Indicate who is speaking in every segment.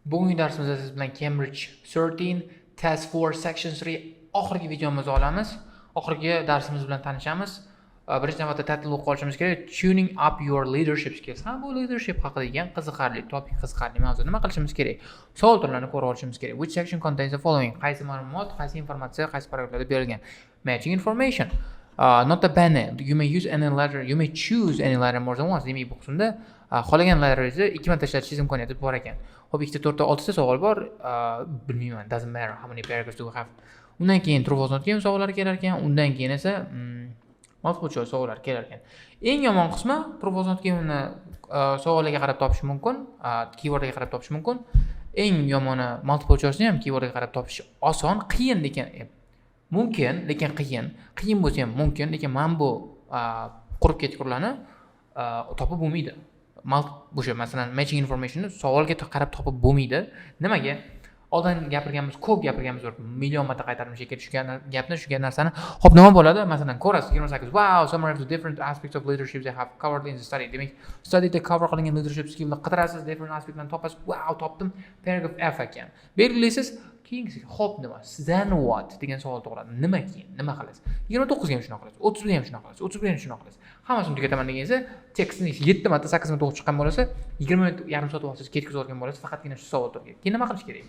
Speaker 1: Bugungi darsimizda siz bilan Cambridge 13 Test 4 Section 3 oxirgi videomizni olamiz. Oxirgi darsimiz bilan tanishamiz. Birinchi navbatda Tahlil o'qib olishimiz kerak. Tuning up your leadership skills. Bu leadership haqida degan qiziqarli topik, qiziqarli mavzu. Nima qilishimiz kerak? Savol turlarini ko'rib olishimiz kerak. Which section contains the following? Qaysi ma'lumot, qaysi informatsiya, qaysi paragraflarda berilgan? Matching information. Not a banner. You may use any letter. You may choose any letter more than once. Demak, bu qismda qolagan letterlarni ikki marta ishlatishingiz imkoniyati bor ekan. Xo'p, ikkita, to'rtta, oltita savol bor. Bilmayman. Doesn't matter how many paragraphs do we have. Undan keyin true false not game savollari kelar ekan. Undan keyin esa multiple choice savollar kelar ekan. Eng yomon qismi true false not game'ni savoliga qarab topish mumkin, keywordga qarab topish mumkin. Eng yomoni multiple choice'ni ham keywordga qarab topish oson, qiyin lekin mumkin, lekin qiyin. Qiyin bo'lsa ham mumkin, lekin men bu qurib ketganlarni topib bo'lmaydi. O'sha masalan matching informationni savolga qarab topib bo'lmaydi. Nimaga? Oldin gapirganmiz, ko'p gapirganmiz, million marta qaytarib tushgan gapni, shu narsani. Xo'p, nima bo'ladi? Masalan, ko'rasiz 28. Wow, summary of the different aspects of leadership they have covered in the study. Demak, studyda cover qilingan leadership skillni qidirasiz, different aspektlarni topasiz. Wow, topdim. Paragraph F ekan. Belgilaysiz, keyingisiga xo'p nima? Then what degan savol tug'iladi. Nima keyin? Nima qilasiz? 29 ga ham shunaqa qilasiz. 30 ga ham shunaqa qilasiz. 30 ga ham shunaqa qilasiz. Hammasini tugataman deganingizda, tekstni 7 marta, 8 marta o'qib chiqqan bo'lsa, 20 minut, yarim soat vaqtingiz ketkazib olgan bo'lasiz, faqatgina shu savol turga. Keyin nima qilish kerak?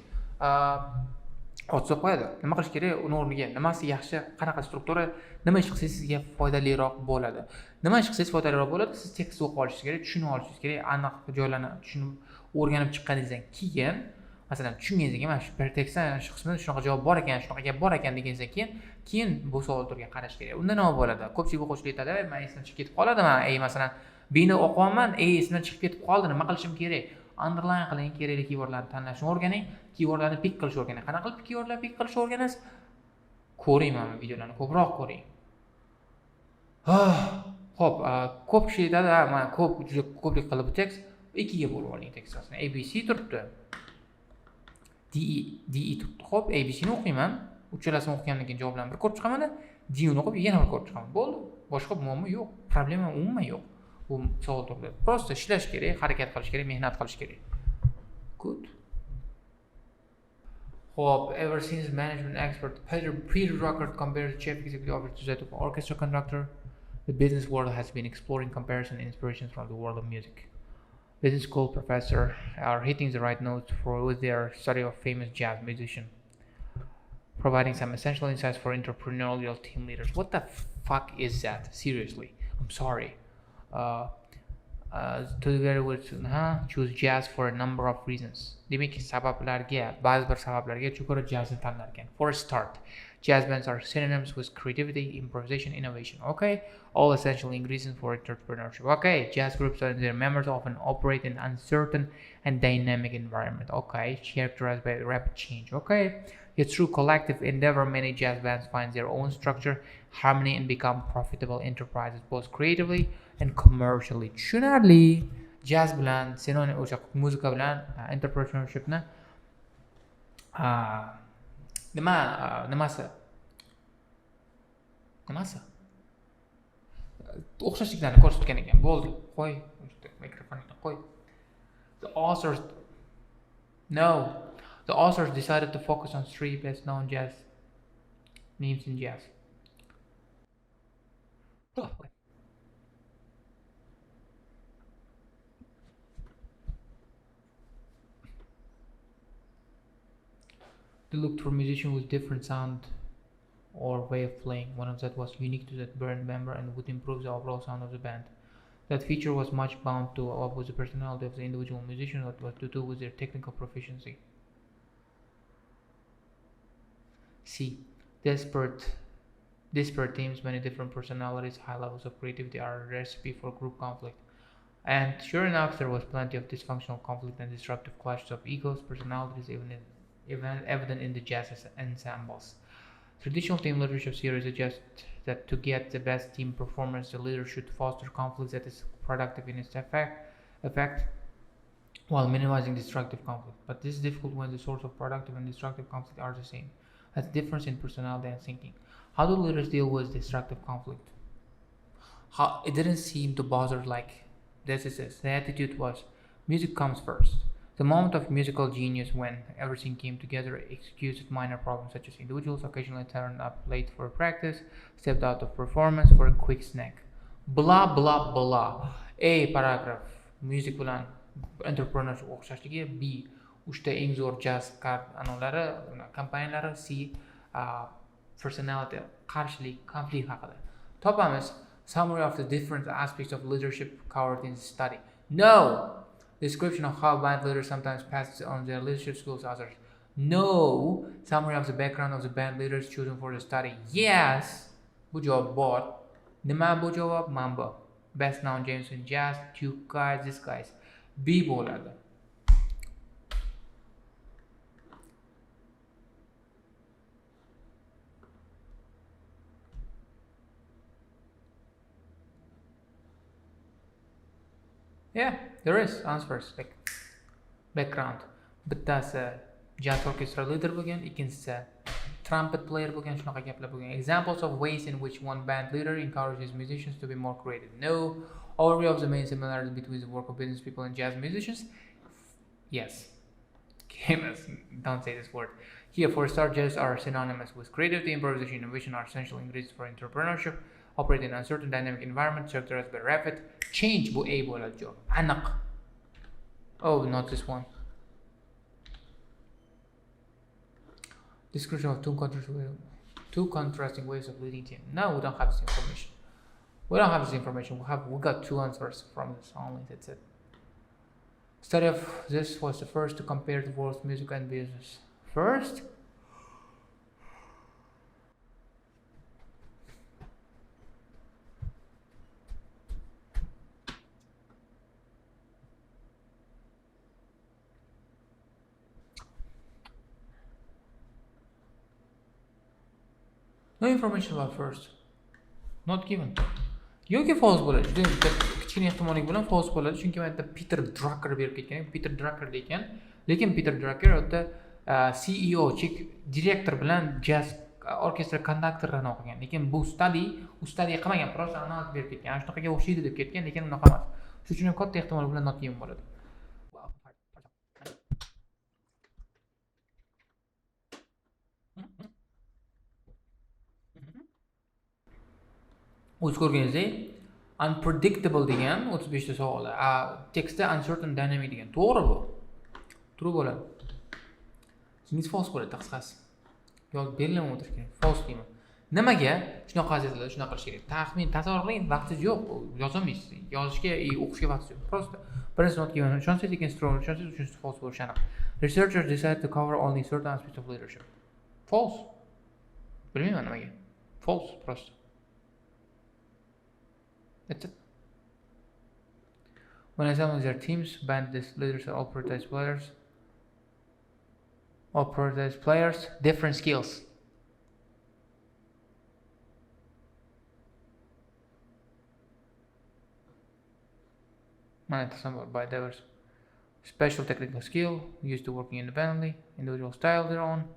Speaker 1: Otsa qo'yadi. Nima qilish kerak? Uni o'rniga nimasi yaxshi, qanaqa struktura, nima ish qilsangiz sizga foydaliroq bo'ladi. Nima ish qilsangiz foydaliroq bo'ladi? Siz tekst o'qib olishingiz kerak, tushunib olishingiz kerak, aniq joylarni tushunib, o'rganib chiqqaningizdan keyin, masalan, tushungangizdan keyin mana shu bir tekstdan shu qismida shunaqa javob bor ekan, shunaqa gap bor ekan deganingizdan keyin bu savol turga qarash kerak. Unda nima bo'ladi? Ko'pchilik o'quvchilar aytadi, "Men esimdan chiqib ketib qoladi, men masalan, bini o'qiyapman, esimdan chiqib ketib qoldi, nima qilishim kerak?" Underline qiling, kerakli keywordlarni tanlashni o'rganing, keywordlarni pick qilishni o'rganing. Qanaqa qilib keywordlarni pick qilishni o'rganasiz? Ko'ring, mana videolarni ko'proq ko'ring. Xo'p, ko'p kishi aytadi, "Men juda ko'plik qilib bu tekst, ikkiga bo'lib oling tekstni. ABC turibdi. DE turibdi. Xo'p, ABC ni o'qiyman. Uchalasini o'qigandan keyin javoblarni bir ko'rib chiqaman-da, D ni o'qib yana bir ko'rib chiqaman. Bo'ldi. Boshqa muammo yo'q. Problema umuman yo'q. Bu savol turdi. Prosta ishlash kerak, harakat qilish kerak, mehnat qilish kerak. Good. Hope ever since management expert Peter Drucker compared chief executive officer to orchestra conductor, the business world has been exploring comparison and inspirations from the world of music. Business school professor are hitting the right notes with their study of famous jazz musician, providing some essential insights for entrepreneurial team leaders. What the fuck is that? Seriously, I'm sorry. To the very words, choose jazz for a number of reasons. Demak, ba'zi bir sabablarga ko'ra jazni tanlar ekan. For a start, jazz bands are synonyms with creativity, improvisation, innovation. Okay, all essential ingredients for entrepreneurship. Okay, jazz groups and their members often operate in uncertain and dynamic environment. Okay, characterized by rapid change. Okay, yet through collective endeavor, many jazz bands find their own structure, harmony, and become profitable enterprises, both creatively and commercially. Tushunarli. Jazz bilan, sinonim o'sha muzika bilan entrepreneurshipni nimasi o'xshashliklarini ko'rsatgan ekan. Bo'ldi, qo'y, mikrofoningni qo'y. The authors decided to focus on three best known jazz names in jazz. They looked for musicians with different sound or way of playing. One of that was unique to that band member and would improve the overall sound of the band. That feature was much bound to with the personality of the individual musician, what was to do with their technical proficiency. C. Disparate teams, many different personalities, high levels of creativity are a recipe for group conflict. And sure enough, there was plenty of dysfunctional conflict and disruptive clashes of egos, personalities, evident in the jazz ensembles. Traditional team leadership theory suggests that to get the best team performance, the leader should foster conflict that is productive in its effect while minimizing destructive conflict. But this is difficult when the source of productive and destructive conflict are the same. That's the difference in personality and thinking. How do leaders deal with destructive conflict? It didn't seem to bother like this is it. The attitude was music comes first. The moment of musical genius when everything came together, excused minor problems such as individuals occasionally turned up late for practice, stepped out of performance for a quick snack. Blah blah blah. A paragraph. Music bilan entrepreneurship o'xshashligi. B. Uchta eng zo'r jazz anolari, kompaniyalari. C. Personality, qarshilik, konflikt haqida. Topamiz. Summary of the different aspects of leadership covered in the study. No! Description of how band leaders sometimes pass on their leadership skills to others. No! Summary of the background of the band leaders chosen for the study. Yes! Bu javob bor. Nima bu javob? Mambo. Best known James in jazz, two guys, this guys. B bo'ladi. Yeah, there is answers like background. Bittasi jazz orchestra leader bo'lgan, ikkinchisi trumpet player bo'lgan, shunaqa gaplar bo'lgan. Examples of ways in which one band leader encourages musicians to be more creative. No. Overview of the main similarities between the work of business people and jazz musicians. Yes. Don't say this word. Here, for a start, jazz are synonymous with creativity, improvisation, innovation are essential ingredients for entrepreneurship. Operate in an uncertain dynamic environment characterized by rapid change. Bu A bo'ladi javob. Aniq. Oh, not this one. Description of two contrasting ways of leading team. No, we don't have this information. We don't have this information. We got two answers from this only. That's it. Study of this was the first to compare the world's music and business. First. No information about first. Not given. Yoki false bo'ladi. Juda kichkina ehtimollik bilan false bo'ladi, chunki bu yerda Peter Drucker berib ketgan. Peter Drucker ekan, lekin Peter Drucker o'ta CEO, direktor bilan jazz orkestra konduktorini o'qigan. Lekin bu study qilmagan, просто analiz berib ketgan. Ana shunaqaga o'xshaydi deb ketgan, lekin unaqa emas. Shuning uchun ham katta ehtimol bilan not given bo'ladi. O'z ko'rganingizdek, unpredictable degan 35 ta savol. Tekstda uncertain dynamic degan. To'g'ri bu. True bo'ladi. Singiz false bo'ladi qisqasi. Yozib berilmay o'tirish kerak. False deyman. Nimaga shunaqa vaziyatlarda shunaqa qilish kerak? Taxmin, tasavvur qiling, vaqtingiz yo'q. Yozolmaysiz. Yozishga, o'qishga vaqtingiz yo'q. Prosta birinchi not given. Ishonsangiz lekin strong, ishonsangiz uchinchisi false bo'lishi aniq. Researchers decided to cover only certain aspects of leadership. False. Bilmayman nimaga. False prosta. That's it. When I examine their teams, band leaders are all prioritized players, different skills. By diverse special technical skill, used to working independently, individual style their own.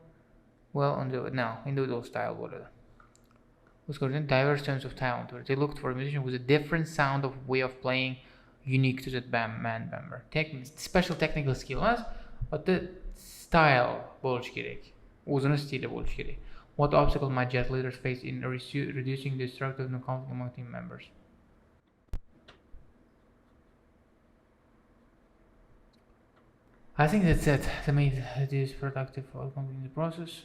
Speaker 1: Well, individual style bo'ladi. Was considered diverse terms of talent, where they looked for a musician with a different sound of way of playing unique to that band member. Special technical skill emas, but the style bo'lishi kerak. O'zini stili bo'lishi kerak. What obstacles might jazz leaders face in reducing the destructive conflict among team members? I think that's it. The main it is productive outcome in the process.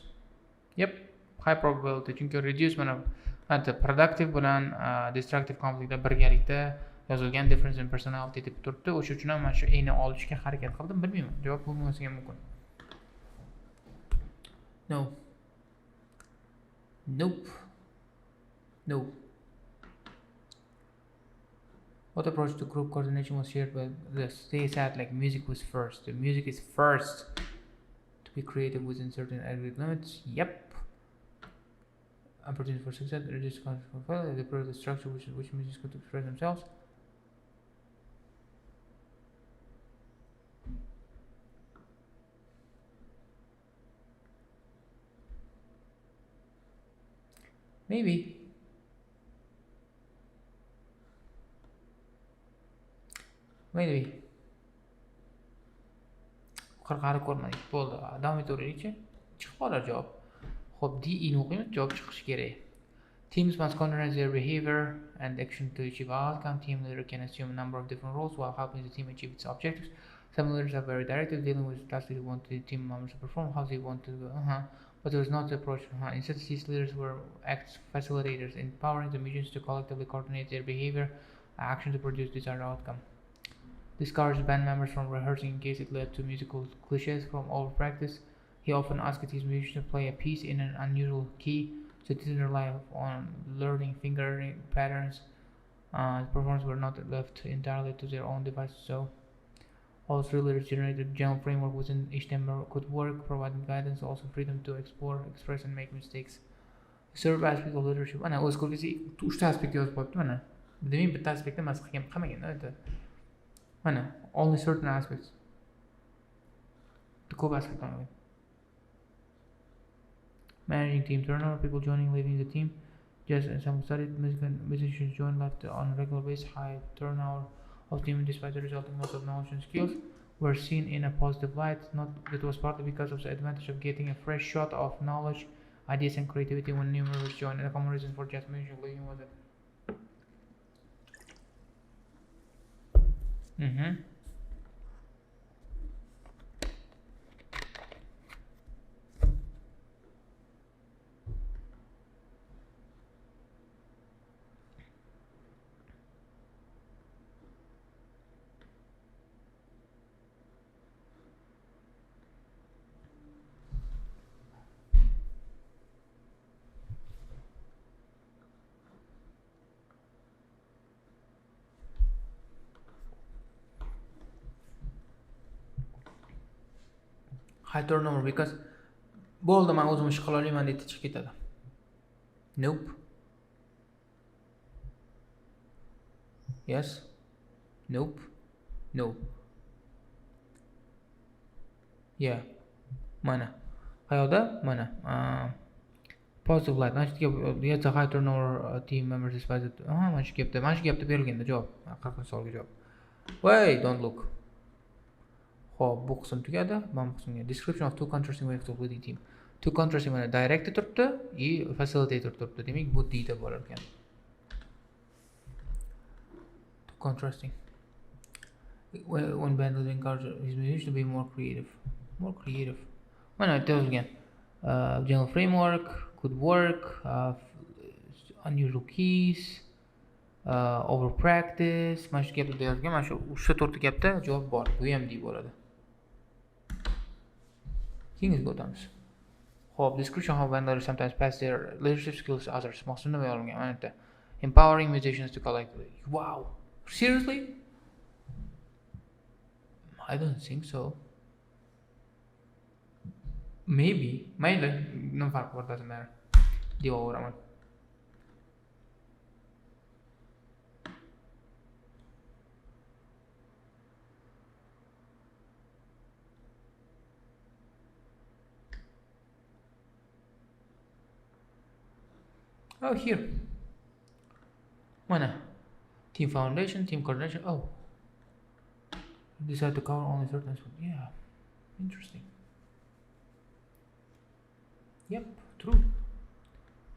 Speaker 1: Yep. High probability, chunki reduce mana productive bilan destructive conflictda birgalikda yozilgan difference in personality deb turibdi. O'sha uchun ham mana shu eni olishga harakat qildim. Bilmayman, javob bo'lmasa ham mumkin. No. What approach to group coordination was shared by this? They said like music was first. The music is first to be creative within certain aggregate limits. Yep. Opportunity for success, reduce conflict for failure, they prove the structure which musicians could express themselves. Maybe. qirqari ko'rmadik. Bo'ldi. Davom etaveraylikchi. Chiqib qolar javob. Xo'p, D ni o'qiymiz, javob chiqishi kerak. Teams must coordinate their behavior and action to achieve outcome. Team leader can assume a number of different roles while helping the team achieve its objectives. Some leaders are very directive, dealing with tasks they want the team members to perform, how they want to go. But there was not the approach. Instead, these leaders were act facilitators, empowering the missions to collectively coordinate their behavior action to produce desired outcome. Discouraged band members from rehearsing in case it led to musical cliches from over practice. He often asked his musicians to play a piece in an unusual key, so didn't rely on learning fingering patterns. The performers were not left entirely to their own devices, so all three leaders generated a general framework within each member could work, providing guidance, also freedom to explore, express, and make mistakes. Serve aspect of leadership. Ana o'z ko'rgisi 3 ta aspekt yozib qo'yibdi mana. Demak, bitta aspektda mas qilmagan-da. Mana only certain aspects. The ko'p aspekt olmagan. Managing team turnover, people joining, leaving the team. Just as some studied musicians join left on a regular basis. High turnover of team despite the resulting loss of knowledge and skills were seen in a positive light. Not that was partly because of the advantage of getting a fresh shot of knowledge, ideas and creativity when new members joined. And a common reason for just musicians leaving was it. High turnover because bo'ldi, men o'zim ish qila olaman deb chiqib ketadi. Nope. Yes. Nope. No. Yeah. Mana. Qayoqda? Mana. Positive light. Mana shu gap, high turnover team members despite it. Mana shu gapda berilganda javob. 40 savolga javob. Wait, don't look. Xo'p, bu qism tugadi. Mana bu qismga description of two contrasting ways of leading team. Two contrasting mana director turibdi, facilitator turibdi. Demak, bu D deb bo'lar ekan. Two contrasting. When band leader encourages his musicians to be more creative. Mana bitta yozilgan. General framework, could work, unusual keys, over practice. Mana shu gaplarda yozgan. Mana shu 4 gapda javob bor. Bu ham D bo'ladi. Keyingiga o'tamiz. Xo'p, description how band leaders sometimes pass their leadership skills to others. Maqsadni nima yozilgan? Mana bitta. Empowering musicians to collectively. Wow. Seriously? I don't think so. Maybe. Maybe. No fark bor, doesn't matter. Deyaveraman. Oh, here. Mana. Team foundation, team coordination. Oh. Decide to cover only certain aspects. Yeah. Interesting. Yep, true.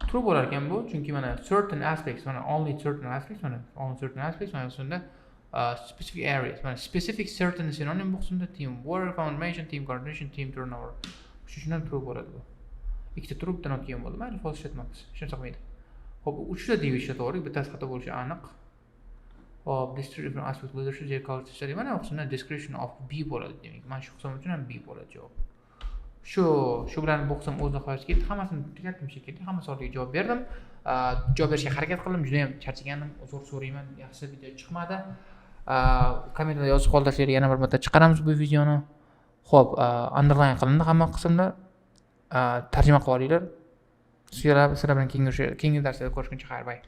Speaker 1: True bo'lar ekan bu, chunki mana certain aspects, mana only certain aspects, mana shunda specific areas, mana specific certain synonym bu qismda team work, foundation, team coordination, team turnover. Shundan true bo'ladi bu. Ikkita true bitta not bo'ldi. Mayli false ishlatmaymiz. Ishlatsa qolmaydi. Xo'p, uchta deb ishlataverdik, bittasi xato bo'lishi aniq. Hop, different aspects leadership their culture study. Mana bu qismda description of B bo'ladi demak. Mana shu qism uchun ham B bo'ladi javob. Shu bilan bu qism o'z nihoyasiga yetdi. Hammasini tugatdim shekilli. Hamma savollarga javob berdim. Javob berishga harakat qildim. Juda ham charchagandim. Uzr so'rayman. Yaxshi video chiqmadi. Kommentlarda yozib qoldirsanglar yana bir marta chiqaramiz bu videoni. Xo'p, underline qilindi hamma qismda. Tarjima qilib olinglar. Sizlar bilan keyingi darslarda ko'rishguncha xayr, bay.